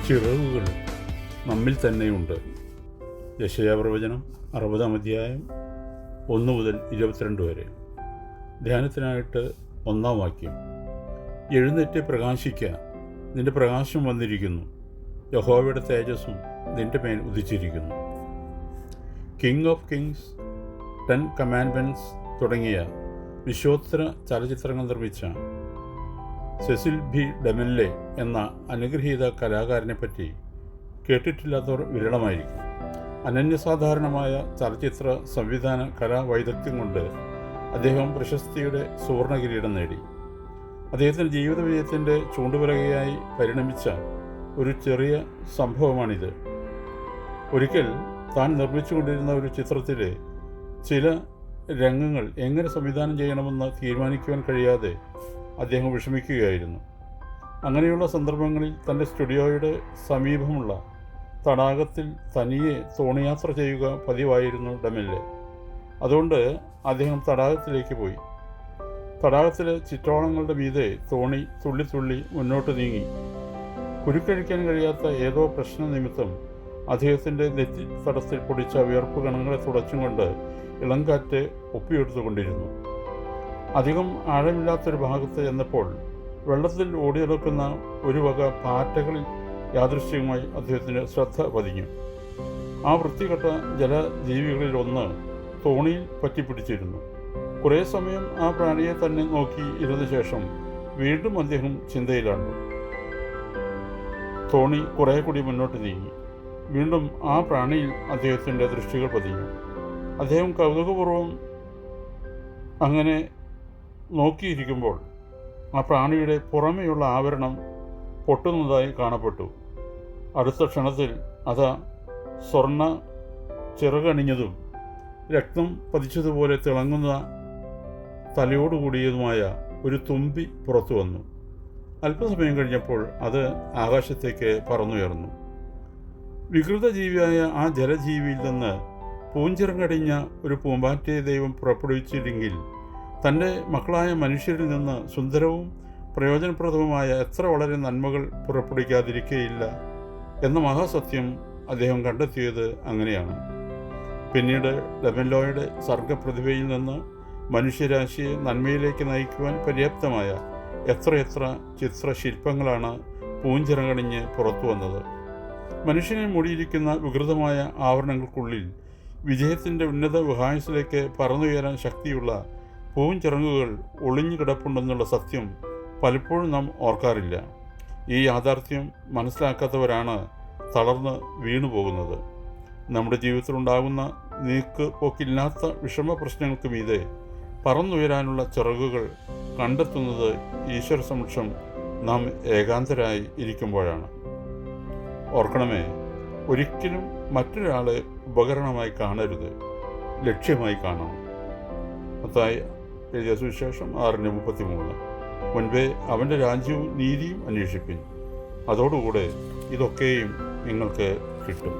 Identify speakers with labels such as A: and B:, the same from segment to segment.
A: ചിറകുകൾ നമ്മിൽ തന്നെയുണ്ട്. യെശയ്യാപ്രവചനം 60-ാം അധ്യായം 1 മുതൽ 22 വരെ. ധ്യാനത്തിനായിട്ട് 1-ാം വാക്യം. എഴുന്നേറ്റ് പ്രകാശിക്കുക, നിന്റെ പ്രകാശം വന്നിരിക്കുന്നു, യഹോവയുടെ തേജസ്സും നിന്റെ മേൽ ഉദിച്ചിരിക്കുന്നു. കിങ് ഓഫ് കിങ്സ്, 10 കമാൻഡ്മെൻറ്റ്സ് തുടങ്ങിയ വിശ്വോത്തര ചലച്ചിത്രങ്ങൾ നിർമ്മിച്ച സെസിൽ ബി ഡെമൻലെ എന്ന അനുഗ്രഹീത കലാകാരനെപ്പറ്റി കേട്ടിട്ടില്ലാത്തവർ വിരളമായിരിക്കും. അനന്യസാധാരണമായ ചലച്ചിത്ര സംവിധാന കലാവൈദഗ്ധ്യം കൊണ്ട് അദ്ദേഹം പ്രശസ്തിയുടെ സുവർണ കിരീടം നേടി. അദ്ദേഹത്തിൻ്റെ ജീവിത വിജയത്തിൻ്റെ ചൂണ്ടുപലകയായി പരിണമിച്ച ഒരു ചെറിയ സംഭവമാണിത്. ഒരിക്കൽ താൻ നിർമ്മിച്ചുകൊണ്ടിരുന്ന ഒരു ചിത്രത്തിലെ ചില രംഗങ്ങൾ എങ്ങനെ സംവിധാനം ചെയ്യണമെന്ന് തീരുമാനിക്കുവാൻ കഴിയാതെ അദ്ദേഹം വിഷമിക്കുകയായിരുന്നു. അങ്ങനെയുള്ള സന്ദർഭങ്ങളിൽ തൻ്റെ സ്റ്റുഡിയോയുടെ സമീപമുള്ള തടാകത്തിൽ തനിയെ തോണിയാത്ര ചെയ്യുക പതിവായിരുന്നു ഡെമൻലെ. അതുകൊണ്ട് അദ്ദേഹം തടാകത്തിലേക്ക് പോയി. തടാകത്തിലെ ചിറ്റോളങ്ങളുടെ മീതെ തോണി തുള്ളി മുന്നോട്ട് നീങ്ങി. കുരുക്കഴിക്കാൻ കഴിയാത്ത ഏതോ പ്രശ്ന നിമിത്തം അദ്ദേഹത്തിൻ്റെ നെറ്റി തടത്തിൽ പൊടിച്ച വിയർപ്പ് കണങ്ങളെ തുടച്ചും കൊണ്ട് ഇളങ്കാറ്റ് ഒപ്പിയെടുത്തുകൊണ്ടിരുന്നു. അധികം ആഴമില്ലാത്തൊരു ഭാഗത്ത് ചെന്നപ്പോൾ വെള്ളത്തിൽ ഓടിയെടുക്കുന്ന ഒരു വക പാറ്റകളിൽ യാദൃശ്ചികമായി അദ്ദേഹത്തിൻ്റെ ശ്രദ്ധ പതിഞ്ഞു. ആ വൃത്തികെട്ട ജലജീവികളിൽ ഒന്ന് തോണിയിൽ പറ്റിപ്പിടിച്ചിരുന്നു. കുറേ സമയം ആ പ്രാണിയെ തന്നെ നോക്കി ഇരുന്ന ശേഷം വീണ്ടും അദ്ദേഹം ചിന്തയിലാണ്ടു. തോണി കുറേ കൂടി മുന്നോട്ട് നീങ്ങി. വീണ്ടും ആ പ്രാണിയിൽ അദ്ദേഹത്തിൻ്റെ ദൃഷ്ടികൾ പതിഞ്ഞു. അദ്ദേഹം കൗതുകപൂർവ്വം അങ്ങനെ നോക്കിയിരിക്കുമ്പോൾ ആ പ്രാണിയുടെ പുറമെയുള്ള ആവരണം പൊട്ടുന്നതായി കാണപ്പെട്ടു. അടുത്ത ക്ഷണത്തിൽ അത് സ്വർണ്ണ ചിറകണിഞ്ഞതും രക്തം പതിച്ചതുപോലെ തിളങ്ങുന്ന തലയോടുകൂടിയതുമായ ഒരു തുമ്പി പുറത്തു വന്നു. അല്പസമയം കഴിഞ്ഞപ്പോൾ അത് ആകാശത്തേക്ക് പറന്നുയർന്നു. വികൃതജീവിയായ ആ ജലജീവിയിൽ നിന്ന് പൂഞ്ചിറങ്ങടിഞ്ഞ ഒരു പൂമ്പാറ്റയെ ദൈവം പുറപ്പെടുവിച്ചില്ലെങ്കിൽ തൻ്റെ മക്കളായ മനുഷ്യരിൽ നിന്ന് സുന്ദരവും പ്രയോജനപ്രദവുമായ എത്ര വളരെ നന്മകൾ പുറപ്പെടുവിക്കാതിരിക്കുകയില്ല എന്ന മഹാസത്യം അദ്ദേഹം കണ്ടെത്തിയത് അങ്ങനെയാണ്. പിന്നീട് ഡെമൻലോയുടെ സർഗപ്രതിഭയിൽ നിന്ന് മനുഷ്യരാശിയെ നന്മയിലേക്ക് നയിക്കുവാൻ പര്യാപ്തമായ എത്രയെത്ര ചിത്രശില്പങ്ങളാണ് പൂഞ്ചിറങ്ങണിഞ്ഞ് പുറത്തു വന്നത്. മനുഷ്യനെ മൂടിയിരിക്കുന്ന വികൃതമായ ആവരണങ്ങൾക്കുള്ളിൽ വിജയത്തിൻ്റെ ഉന്നത വിഹായസിലേക്ക് പറന്നുയരാൻ ശക്തിയുള്ള പൂഞ്ചിറങ്ങുകൾ ഒളിഞ്ഞു കിടപ്പുണ്ടെന്നുള്ള സത്യം പലപ്പോഴും നാം ഓർക്കാറില്ല. ഈ യാഥാർത്ഥ്യം മനസ്സിലാക്കാത്തവരാണ് തളർന്ന് വീണുപോകുന്നത്. നമ്മുടെ ജീവിതത്തിലുണ്ടാകുന്ന നീക്ക് പോക്കില്ലാത്ത വിഷമ പ്രശ്നങ്ങൾക്ക് മീതെ പറന്നുയരാനുള്ള ചിറകുകൾ കണ്ടെത്തുന്നത് ഈശ്വര സമക്ഷം നാം ഏകാന്തരായി ഇരിക്കുമ്പോഴാണ്. ഓർക്കണമേ, ഒരിക്കലും മറ്റൊരാളെ ഉപകരണമായി കാണരുത്, ലക്ഷ്യമായി കാണണം. മത്തായി എഴുതിയ സുവിശേഷം 6:33. മുൻപേ അവൻ്റെ രാജ്യവും നീതിയും അന്വേഷിപ്പിൻ, അതോടുകൂടെ ഇതൊക്കെയും നിങ്ങൾക്ക് കിട്ടും.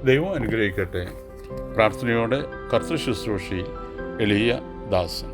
A: ദൈവം അനുഗ്രഹിക്കട്ടെ. പ്രാർത്ഥനയോടെ കർത്തൃശുശ്രൂഷയിൽ എളിയ ദാസൻ.